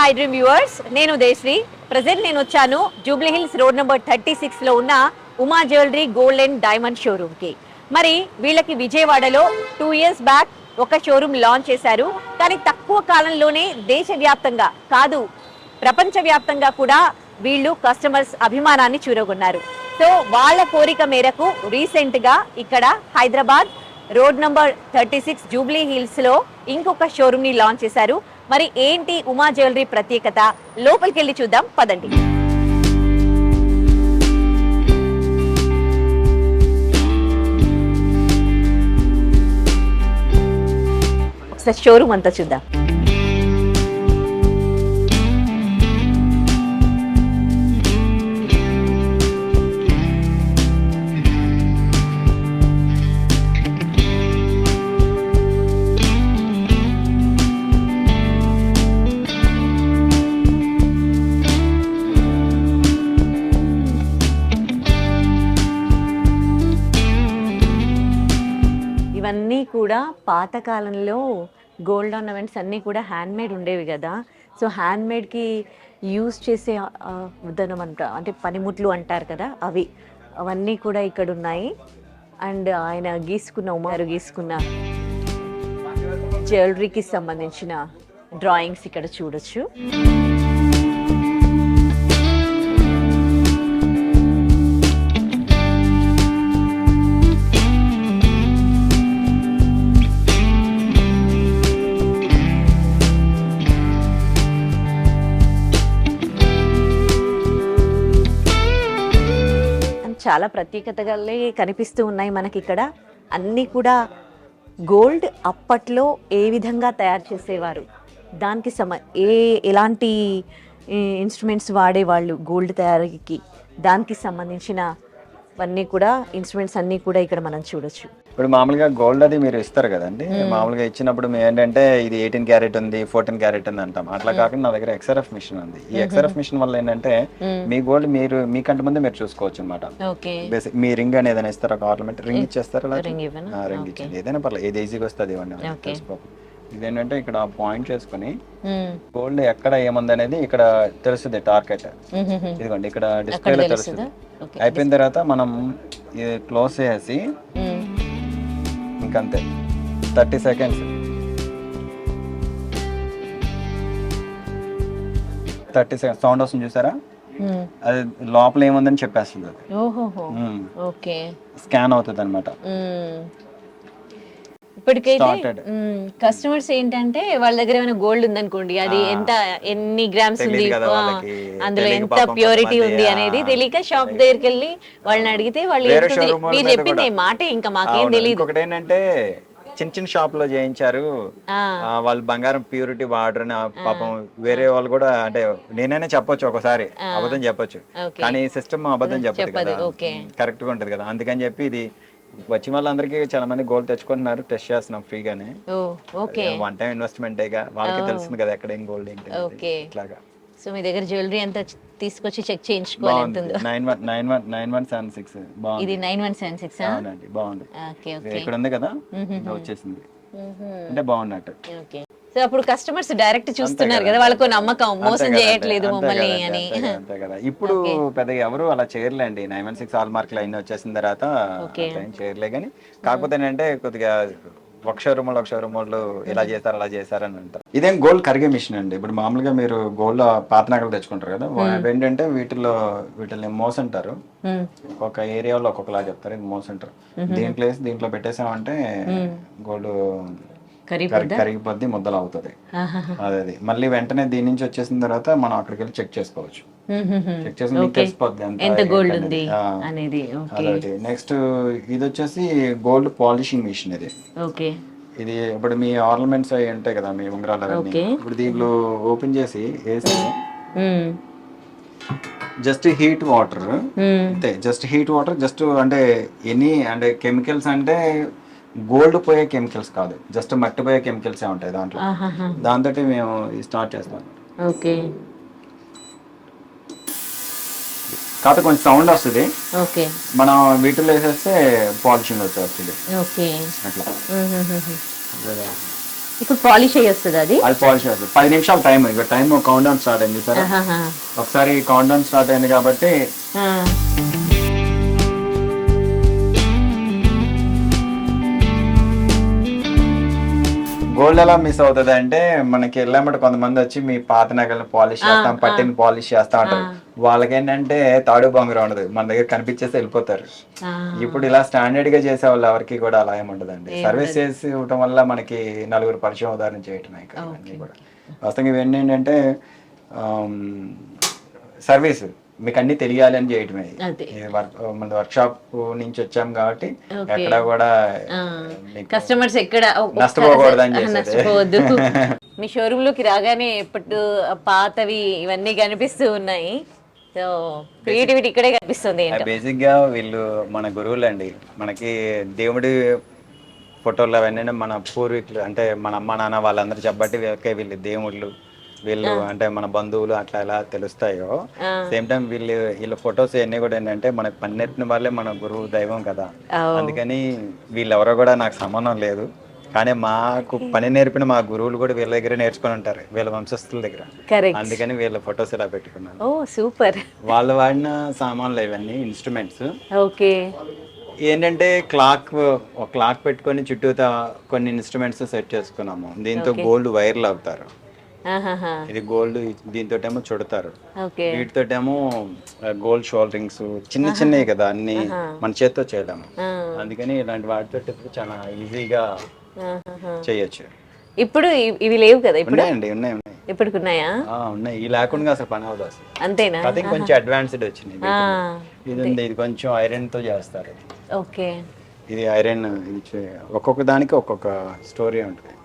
Hi dream viewers, నేను దేశ్రీ. Present నేను వచ్చాను జూబ్లీ హిల్స్ రోడ్ నెంబర్ 36 లో ఉన్న Uma jewellery gold and diamond showroom కి. మరి వీళ్ళకి విజయవాడలో 2 years బ్యాక్ ఒక షోరూమ్ లాంచ్ చేశారు. కానీ తక్కువ కాలంలోనే దేశవ్యాప్తంగా కాదు, ప్రపంచవ్యాప్తంగా కూడా వీళ్ళు కస్టమర్స్ అభిమానాన్ని చూరగొన్నారు. సో వాళ్ళ కోరిక మేరకు రీసెంట్ గా ఇక్కడ Hyderabad road number 36 Jubilee hills లో ఇంకొక షోరూమ్ ని లాంచ్ చేశారు. మరి ఏంటి ఉమా జ్యువెలరీ ప్రత్యేకత, లోపలికి వెళ్ళి చూద్దాం పదండి. ఒకసారి షోరూమ్ అంతా చూద్దాం. ఇవన్నీ కూడా పాతకాలంలో గోల్డ్ ఆర్నమెంట్స్ అన్నీ కూడా హ్యాండ్మేడ్ ఉండేవి కదా. సో హ్యాండ్మేడ్కి యూజ్ చేసే ఉదనం అంటే పనిముట్లు అంటారు కదా, అవన్నీ కూడా ఇక్కడ ఉన్నాయి. అండ్ ఆయన ఉమారు గీసుకున్న జ్యువెలరీకి సంబంధించిన డ్రాయింగ్స్ ఇక్కడ చూడొచ్చు. చాలా ప్రత్యేకతగా కనిపిస్తూ ఉన్నాయి మనకి ఇక్కడ. అన్నీ కూడా గోల్డ్ అప్పట్లో ఏ విధంగా తయారు చేసేవారు, దానికి ఎలాంటి ఇన్స్ట్రుమెంట్స్ వాడేవాళ్ళు గోల్డ్ తయారీకి, దానికి సంబంధించినవన్నీ కూడా ఇన్స్ట్రుమెంట్స్ అన్నీ కూడా ఇక్కడ మనం చూడొచ్చు. ఇప్పుడు మామూలుగా గోల్డ్ అది మీరు ఇస్తారు కదండి, మామూలుగా ఇచ్చినప్పుడు మేము ఏంటంటే ఇది 18 క్యారెట్ ఉంది, 14 క్యారెట్ ఉంది అంటాం. అట్లా కాకుండా నా దగ్గర XRF మిషన్ ఉంది. ఈ XRF మిషన్ వల్ల ఏంటంటే మీ గోల్డ్ మీరు మీకంటే ముందే మీరు చూసుకోవచ్చు అనమాట. బేసిక్ మీ రింగ్ అనేది ఏదైనా ఇస్తారు, ఒక ఆర్నమెంట్ రింగ్ ఇచ్చేస్తారు, రింగ్ ఇచ్చింది ఏదైనా పర్లేదు, ఏది ఈజీగా వస్తుంది ఇవ్వండి తెలుసుకోవాలి. ఇదేంటంటే ఇక్కడ పాయింట్ చేసుకుని గోల్డ్ ఎక్కడ ఏముంది అనేది ఇక్కడ తెలుస్తుంది టార్గెట్. ఇదిగోండి ఇక్కడ డిస్ప్లేలో తెలుస్తుంది. అయిపోయిన తర్వాత మనం ఇది క్లోజ్ చేసి ఇంకంతే 30 seconds 30 seconds సౌండ్ వస్తుంది చూసారా, అది లోపల ఏముందని చెప్పేస్తుంది. అది స్కాన్ అవుతుంది అనమాట. ఇప్పటికైతే కస్టమర్స్ ఏంటంటే వాళ్ళ దగ్గర ఏమైనా గోల్డ్ ఉందనుకోండి, అది ఎన్ని గ్రామ్స్ ఉంది, అందులో ఎంత ప్యూరిటీ ఉంది అనేది తెలియక షాప్ దగ్గరికి వెళ్ళి వాళ్ళని అడిగితే వాళ్ళు మీరు చెప్పింది మాట ఇంకా మాకేం తెలియదు. ఒకటి ఏంటంటే చిన్న చిన్న షాప్ లో చేయించారు వాళ్ళు బంగారం ప్యూరిటీ వాడరు పాపం. వేరే వాళ్ళు కూడా అంటే నేనైనా చెప్పొచ్చు, ఒకసారి అబద్ధం చెప్పొచ్చు, కానీ సిస్టమ్ అబద్ధం చెప్పదు కదా, కరెక్ట్ గా ఉంటది కదా. అందుకని చెప్పి ఇది వచ్చిన వాళ్ళందరికీ చాలా మంది గోల్డ్ తెచ్చుకుంటున్నారు, టెస్ట్ చేస్తున్నాం ఫ్రీగానే. వన్ టైం ఇన్వెస్ట్మెంట్ వాళ్ళకి తెలిసింది కదా ఎక్కడ ఏం గోల్డ్ ఏంటి ఇట్లాగా. సో మీ దగ్గర జ్యువెలరీ అంతా తీసుకొచ్చి చెక్ చేయించుకోవాలి. 9176 ఇది 9176 అవునండి, బాగుంది. ఇక్కడ ఉంది కదా వచ్చేసింది అంటే బాగున్నట్టు. సో అప్పుడు కస్టమర్స్ డైరెక్ట్ చూస్తున్నారు కదా, వాళ్ళకు నమ్మకం, మోసం చేయట్లేదు మమ్మల్ని అని. అంతే కదా. ఇప్పుడు పెద్దగా ఎవరు అలా చేయర్లేండి. 916 హాల్ మార్క్ లైన్ వచ్చేసిన తర్వాత చేయర్లే. కానీ కాకపోతే ఏంటంటే కొద్దిగా ఒక షోరూములు ఇలా చేస్తారు అలా చేస్తారని అంటారు. ఇదేం గోల్డ్ కరిగే మిషన్ అండి. ఇప్పుడు మామూలుగా మీరు గోల్డ్ పాత నగలు తెచ్చుకుంటారు కదా, ఏంటంటే వీటిని మోస్ అంటారు. ఒక్కొక్క ఏరియాలో ఒక్కొక్కలా చెప్తారు, ఇది మోస్ అంటారు. దీంట్లో పెట్టేసామంటే గోల్డ్ కరిగిపోద్ది, ముద్దలు అవుతుంది. అదే మళ్ళీ వెంటనే దీని నుంచి వచ్చేసిన తర్వాత మనం అక్కడికి వెళ్ళి చెక్ చేసుకోవచ్చు. చెక్ చేసి మీకు తెలిసిపోద్ది ఎంత గోల్డ్ ఉంది అనేది. నెక్స్ట్ ఇది వచ్చేసి గోల్డ్ పాలిషింగ్ మిషన్. ఇది ఇప్పుడు మీ ఆర్నమెంట్స్ అవి ఉంటాయి కదా, మీ ఉంగరాలు అవన్నీ, ఇప్పుడు దీంట్లో ఓపెన్ చేసి వేసి జస్ట్ హీట్ వాటర్ అంతే. జస్ట్ హీట్ వాటర్ జస్ట్ అంటే అంటే కెమికల్స్ అంటే గోల్డ్ పోయే కెమికల్స్ కాదు, జస్ట్ మట్టి పోయే కెమికల్స్ ఏ ఉంటాయి దాంట్లో. దాంతో మేము స్టార్ట్ చేస్తాం. కాకపోతే కొంచెం సౌండ్ వస్తుంది, మనం వీటిలో వేసేస్తే పాలిషింగ్ వచ్చేస్తుంది అట్లా. ఇప్పుడు పాలిష్ అయ్యి వస్తుంది అది. అది పాలిష్ అవుతుంది. 10 నిమిషాలు టైం, ఇక టైం కౌంట్ డౌన్ స్టార్ట్ అయింది సార్. ఒకసారి కౌంట్ డౌన్ స్టార్ట్ అయింది కాబట్టి గోల్డ్ ఎలా మిస్ అవుతుంది అంటే, మనకి వెళ్ళామంటే కొంతమంది వచ్చి మీ పాత నగలను పాలిష్ చేస్తాం, పట్టిని పాలిష్ చేస్తాం అంటారు. వాళ్ళకి ఏంటంటే తాడు బొంగరం ఉండదు, మన దగ్గర కనిపించేసి వెళ్ళిపోతారు. ఇప్పుడు ఇలా స్టాండర్డ్ గా చేసే వాళ్ళు ఎవరికి కూడా అలా ఏముండదండి. సర్వీస్ చేసి ఇవ్వటం వల్ల మనకి నలుగురు పరిచయం ఉదాహరణ చేయటమే కూడా. వాస్తవంగా ఇవన్నీ ఏంటంటే సర్వీస్ మీకు అన్ని తెలియాలి అని చేయటమే. మన వర్క్ షాప్ నుంచి వచ్చాం కాబట్టి ఎక్కడ కూడా కస్టమర్స్ ఎక్కడ నష్టపోకూడదు అని చెప్పి. మీ షోరూమ్ లోకి రాగానే ఎప్పుడు పాతవి ఇవన్నీ కనిపిస్తూ ఉన్నాయి. సో క్రియేటివిటీ ఇక్కడే కనిపిస్తుంది. బేసిక్ గా వీళ్ళు మన గురువులు అండి. మనకి దేవుడి ఫోటోలు అవన్నీ మన పూర్వీకులు అంటే మన అమ్మ నాన్న వాళ్ళందరూ చెప్పబట్టి వీళ్ళు దేవుళ్ళు, వీళ్ళు అంటే మన బంధువులు అట్లా ఎలా తెలుస్తాయో, సేమ్ టైం వీళ్ళ ఫొటోస్ అన్ని కూడా ఏంటంటే మనకు పని నేర్పిన వాళ్ళే మన గురువు దైవం కదా. అందుకని వీళ్ళెవరో కూడా నాకు సంబంధం లేదు, కానీ మాకు పని నేర్పిన మా గురువులు కూడా వీళ్ళ దగ్గర నేర్చుకుని ఉంటారు, వీళ్ళ వంశస్థుల దగ్గర. అందుకని వీళ్ళ ఫొటోస్ ఇలా పెట్టుకున్నాను. ఓ సూపర్. వాళ్ళు వాడిన సామాన్లు ఇవన్నీ ఇన్స్ట్రుమెంట్స్. ఓకే. ఏంటంటే ఒక క్లాక్ పెట్టుకొని చుట్టూతా కొన్ని ఇన్స్ట్రుమెంట్స్ సెట్ చేసుకున్నాము. దీంతో గోల్డ్ వైర్లు అవుతారు. ఇది గోల్డ్, దీంతో ఏమో చుడతారు, వీటితోటేమో గోల్డ్ షోల్డరింగ్స్ చిన్న చిన్నవి కదా, అన్ని మన చేత్తో చేయలేము. అందుకని ఇలాంటి వాటితో చాలా ఈజీగా చేయొచ్చు. ఇప్పుడు ఇవి లేవు కదా? ఉన్నాయండి, ఉన్నాయి. ఇప్పటికి ఉన్నాయా? ఉన్నాయి. ఈ లేకుండా అసలు పని అవుతుంది అసలు. అంతేనా? అది కొంచెం అడ్వాన్స్డ్ వచ్చింది. ఇది కొంచెం ఐరన్ తో చేస్తారు. ఓకే. ఇది ఐరన్. ఒక్కొక్క దానికి ఒక్కొక్క స్టోరీ ఉంటుంది.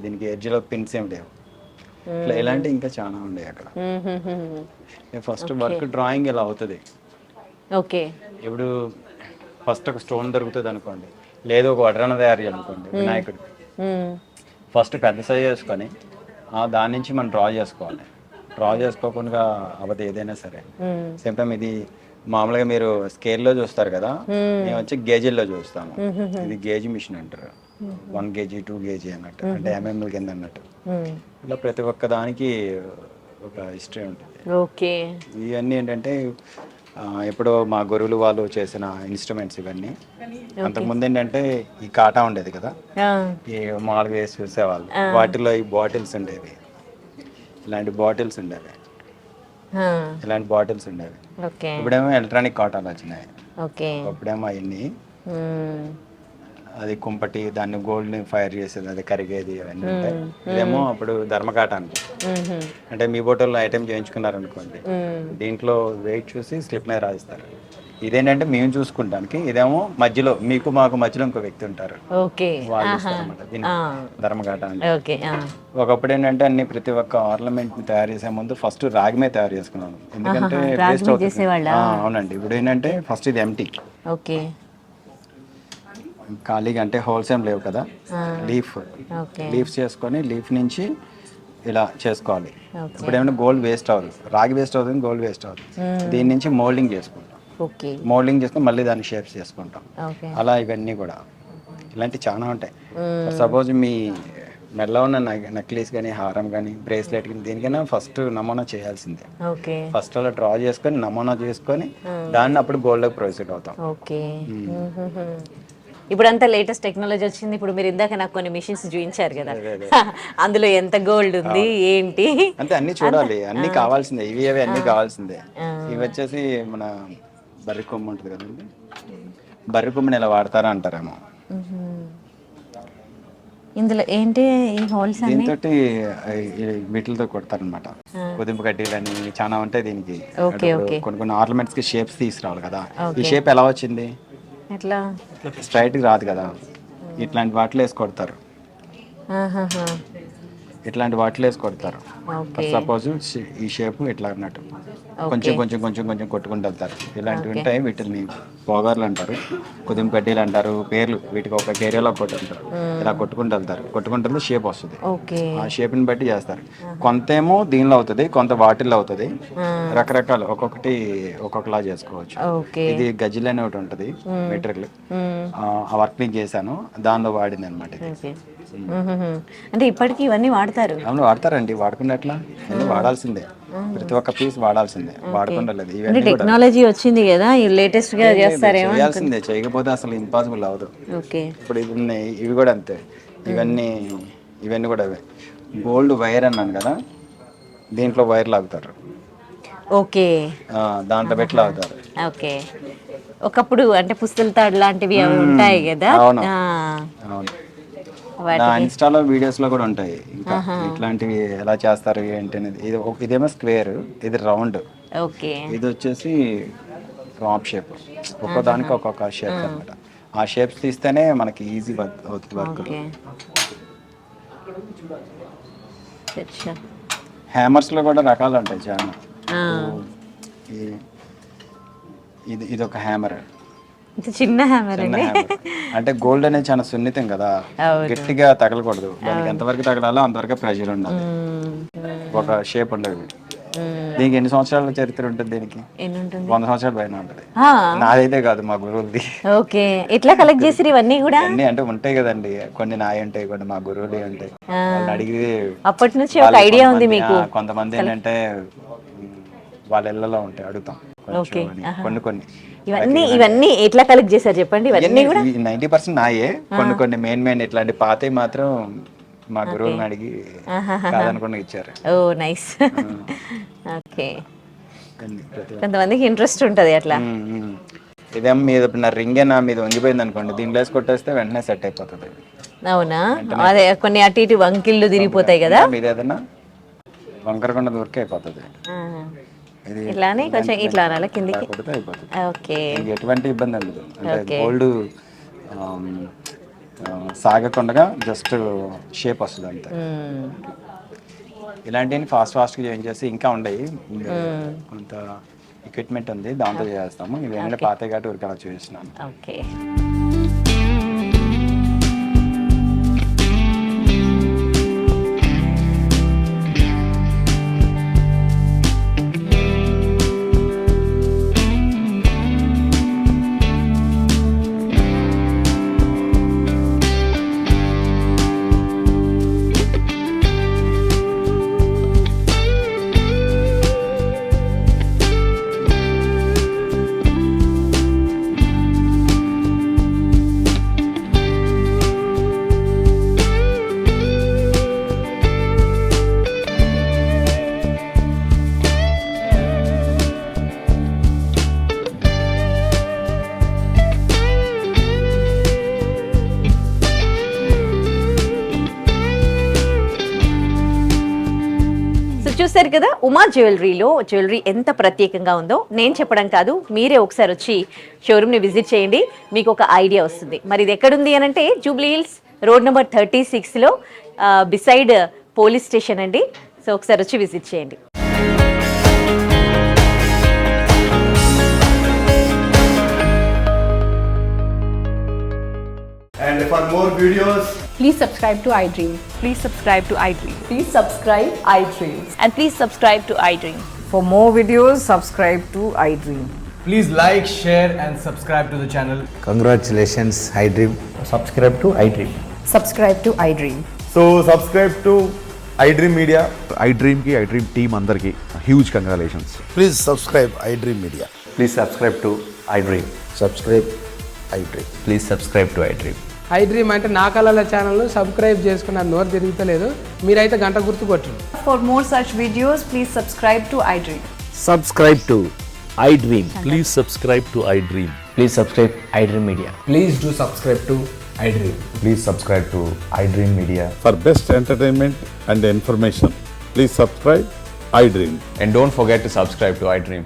దీనికి ఎడ్జ్ లో పిన్స్ ఏం లేవు. ఇలాంటి ఇంకా చాలా ఉండే అక్కడ. ఫస్ట్ వర్క్ డ్రాయింగ్ ఇలా అవుతుంది. ఓకే. ఇప్పుడు ఫస్ట్ ఒక స్టోన్ దొరుకుతుంది అనుకోండి, లేదు ఒక వడ్రన తయారు చేయాలనుకోండి వినాయకుడు, ఫస్ట్ పెద్ద సైజ్ చేసుకొని దాని నుంచి మనం డ్రా చేసుకోవాలి. డ్రా చేసుకోకుండా అవ్వదు ఏదైనా సరే. సేమ్ టైం ఇది మామూలుగా మీరు స్కేల్లో చూస్తారు కదా, మేము వచ్చి గేజీల్లో చూస్తాము. ఇది గేజ్ మిషన్ అంటారు. 1 kg 2 kg అన్నట్టు, అంటే ఎంఎంఎల్ కింద అన్నట్టు. ఇలా ప్రతి ఒక్క దానికి ఒక హిస్టరీ ఉంటుంది. ఓకే. ఇవన్నీ ఏంటంటే ఎప్పుడో మా గురువులు వాళ్ళు చేసిన ఇన్స్ట్రుమెంట్స్ ఇవన్నీ. అంతకుముందు ఏంటంటే ఈ కాటా ఉండేది కదా, ఈ మామూలుగా వేసి చూసేవాళ్ళు. వాటిలో ఈ బాటిల్స్ ఉండేవి, ఇలాంటి బాటిల్స్ ఉండేవి, ఇలాంటి బాటిల్స్ ఉండేవి. ఇప్పుడేమో ఎలక్ట్రానిక్ కాటాలు వచ్చినాయి. అప్పుడేమో అవన్నీ అది కుంపటి, దాన్ని గోల్డ్ ని ఫైర్ చేసేది, అది కరిగేది, అవన్నీ ఉంటాయి. ఇదేమో అప్పుడు ధర్మకాటానికి, అంటే మీ బోటల్లో ఐటెం చేయించుకున్నారనుకోండి, దీంట్లో వెయిట్ చూసి స్లిప్ మీద రాయిస్తారు. ఇదేంటంటే మేము చూసుకుంటానికి, ఇదేమో మధ్యలో మీకు మాకు మధ్యలో ఇంకో వ్యక్తి ఉంటారు, వాళ్ళు ఇస్తారన్నమాట దీన్ని ధర్మకాట అంటే. ఒకప్పుడు ఏంటంటే అన్ని ప్రతి ఒక్క ఆర్నమెంట్ ని తయారు చేసే ముందు ఫస్ట్ రాగిమే తయారు చేసుకున్నాను, ఎందుకంటే వేస్ట్ అవుతుంది. అవునండి. ఇప్పుడు ఏంటంటే ఫస్ట్ ఇది ఎంటీ, ఖాళీగా అంటే హోల్సేమ్ లేవు కదా, లీఫ్స్ చేసుకొని లీఫ్ నుంచి ఇలా చేసుకోవాలి. ఇప్పుడు ఏమైనా గోల్డ్ వేస్ట్ అవ్వదు, రాగి వేస్ట్ అవుతుంది, గోల్డ్ వేస్ట్ అవుతుంది. దీని నుంచి మోల్డింగ్ చేసుకుంటాం, మోల్డింగ్ చేసుకుని మళ్ళీ దాన్ని షేప్స్ చేసుకుంటాం. అలా ఇవన్నీ కూడా ఇలాంటివి చాలా ఉంటాయి. సపోజ్ మీ మెడలో ఉన్న నెక్లెస్ కానీ, హారం కానీ, బ్రేస్లెట్ కానీ, దేనికైనా ఫస్ట్ నమూనా చేయాల్సిందే. ఫస్ట్ అలా డ్రా చేసుకొని నమూనా చేసుకొని దాన్ని అప్పుడు గోల్డ్కి ప్రొసీడ్ అవుతాం. ఇప్పుడు అంతా లేటెస్ట్ టెక్నాలజీ వచ్చింది. ఇప్పుడు మీరు ఇందాక నాకు కొన్ని మిషన్స్ చూపించారు కదా, అందులో ఎంత గోల్డ్ ఉంది ఏంటి అంటే అన్ని చూడాలి, అన్ని కావాల్సిందే. ఇవి అవి అన్ని కావాల్సిందే. ఇవి వచ్చేసి మన బర్రె కొమ్ము ఉంటుంది కదండి, బర్రె కొమ్ముని ఇలా వాడతారా అంటారేమో. ఇందులో ఏంటి ఈ హోల్స్ దీంతో వీటితో కొడతారనమాట. కుదింపు కడ్డీలని చాలా ఉంటాయి దీనికి. కొన్ని కొన్ని ఆర్నమెంట్స్ కి షేప్స్ తీసుకురావాలి కదా. ఈ షేప్ ఎలా వచ్చింది? స్ట్రైట్ రాదు కదా, ఇట్లాంటి వాటిలో వేసి కొడతారు. ఇట్లాంటి వాటిలో వేసి కొడతారు. సపోజ్ ఈ షేప్ ఇట్లా అన్నట్టు కొంచెం కొంచెం కొంచెం కొంచెం కొట్టుకుంటూ వెళ్తారు. ఇలాంటివి ఉంటాయి. వీటిని పోగార్లు అంటారు, కుదింపు కడ్డీలు అంటారు పేర్లు. వీటికి ఒక ఏరియాలో కొట్టుంటారు, ఇలా కొట్టుకుంటూ వెళ్తారు. కొట్టుకుంటే షేప్ వస్తుంది. ఆ షేప్ ని బట్టి చేస్తారు. కొంత ఏమో దీనిలో అవుతుంది, కొంత వాటిల్లో అవుతుంది. రకరకాలు ఒక్కొక్కటి ఒక్కొక్కలా చేసుకోవచ్చు. ఇది గజ్జిల్ అనే ఒకటి ఉంటుంది మెటీరియల్, ఆ వర్క్ ని చేశాను, దానిలో వాడింది అనమాట. అంటే ఇప్పటికి ఇవన్నీ వాడతారు. అవును వాడతారండి, వాడకుండా ఎట్లా, అన్నీ వాడాల్సిందే, ప్రతి ఒక్క పీస్ వాడాల్సిందే, వాడకుండా లేదు. అంటే ఇవన్నీ కూడా టెక్నాలజీ వచ్చింది కదా, లేటెస్ట్ గా చేస్తారేమో. చేయాల్సిందే, చేయకపోతే అసలు ఇంపాసిబుల్ అవ్వదు. ఓకే. ఇప్పుడు ఇది ఉన్నాయి, ఇవి కూడా అంతే, ఇవన్నీ కూడా అవే. గోల్డ్ వైర్ అన్నాను కదా, దీంట్లో వైర్ లాగుతారు. ఓకే. దాంట్లో పెట్టి లాగుతారు. ఓకే. ఒకప్పుడు అంటే పుస్తల తాడు లాంటివి అవి ఉంటాయి కదా. అవును. ఆ, అవును, వాటి- నా ఇన్స్టాలో వీడియోస్ లో కూడా ఉంటాయి ఇంకా ఇట్లాంటివి ఎలా చేస్తారు ఏంటి అనేది. ఇదేమో స్క్వేర్, ఇది రౌండ్, ఓకే. ఇది వచ్చేసి రాప్ షేప్. ఒక్కొక్కదానికి ఒక్కొక్క షేప్ అన్నమాట. ఆ షేప్స్ తీస్తేనే మనకి ఈజీ అవుతుంది వర్క్. ఓకే. అచ్చా. హ్యామర్స్ లో కూడా రకాలు ఉంటాయి చాలా. ఆ, ఇది ఒక హ్యామర్, ఇది చిన్న హ్యామర్ చిన్న అండి. హ్యామర్. అంటే గోల్డ్ అనేది చాలా సున్నితం కదా, అవును. గట్టిగా తగలకూడదు, దానికి ఎంతవరకు తగలాలో అంతవరకు ప్రెషర్ ఉండాలి, ఒక షేప్ ఉండదు. దీనికి ఎన్ని సంవత్సరాల చరిత్ర ఉంటుంది? దీనికి ఎన్ని ఉంటుంది? 100 సంవత్సరాలు పైన ఉంటుంది. ఆ, నాదైతే కాదు, మా గురువులది. ఓకే. ఎట్లా కలెక్ట్ చేసిరు ఇవన్నీ కూడా? అన్నీ అంటే ఉంటాయి కదండి, కొన్ని నాయి ఉంటాయి, కొన్ని మా గురువులు ఉంటాయి. వాళ్ళని అడిగి అప్పటి నుంచి ఒక ఐడియా ఉంది మీకు? కొంతమంది ఏంటంటే వాళ్ళ ఇళ్ళలో ఉంటాయి, అడుగుతాం ఓకే. కొన్ని ఇవన్నీ ఎట్లా కలెక్ట్ చేశారు చెప్పండి? ఇవన్నీ కూడా 90% నాయే, కొన్ని మెయిన్ ఇట్లాంటి పాతవి మాత్రం మా గురువులను అడిగి కాదనుకుండా ఇచ్చారు. ఓ నైస్. ఓకే. కొంతమందికి ఇంట్రెస్ట్ ఉంటది అట్లా. ఇదేం మీద నా రింగే నా మీద వంగిపోయింది అనుకోండి, దీంట్లో వేసి కొట్టేస్తే వెంటనే సెట్ అయిపోతుంది. అవునా? అదే కొన్ని అటు ఇటు వంకిళ్ళు తిరిగిపోతాయి కదా. మీద ఏదైనా వంకరకుండా దొరికి అయిపోతుంది. ఇట్లానే కొంచెం ఇట్లా అనాలి కిందికి. కొడితే అయిపోతుంది. ఓకే. ఎటువంటి ఇబ్బంది ఉండదు. అంటే గోల్డ్ సాగకుండా జస్ట్ షేప్ వస్తుంది అంతే. ఇలాంటివి ఫాస్ట్గా చేంజ్ చేసి ఇంకా ఉండయి, కొంత ఎక్విప్మెంట్ ఉంది, దాంతో చేస్తాము. ఇవేమైనా పాత కాబట్టి ఊరికి అలా చూపిస్తున్నాను. ఓకే. చూసారు కదా, ఉమా జ్యువెలరీలో జ్యువెలరీ ఎంత ప్రత్యేకంగా ఉందో నేను చెప్పడం కాదు, మీరే ఒకసారి వచ్చి షోరూమ్ని విజిట్ చేయండి, మీకు ఒక ఐడియా వస్తుంది. మరి ఇది ఎక్కడుంది అని అంటే జూబ్లీ హిల్స్ రోడ్ నెంబర్ 36లో బిసైడ్ పోలీస్ స్టేషన్ అండి. సో ఒకసారి వచ్చి విజిట్ చేయండి. And for more videos, please subscribe to iDream. Please subscribe to iDream. Please subscribe iDream. And please subscribe to iDream. For more videos, subscribe to iDream. please like, share, and subscribe to the channel. Congratulations, iDream. Subscribe to iDream. Subscribe to iDream. So subscribe to iDream Media. iDream ki iDream team andarki huge congratulations. Please subscribe iDream Media. Please subscribe to iDream. Subscribe iDream. Please subscribe to iDream. iDream అంటే నా కళల channel subscribe చేసుకున్న నోరు తిరుగుతలేదు, మీరైతే గంట గుర్తు కొట్టండి. For more such videos, please subscribe to iDream. Subscribe to iDream. Please subscribe to iDream. Please subscribe iDream Media. Please do subscribe to iDream. Please subscribe to iDream Media. For best entertainment and information, please subscribe iDream. And don't forget to subscribe to iDream.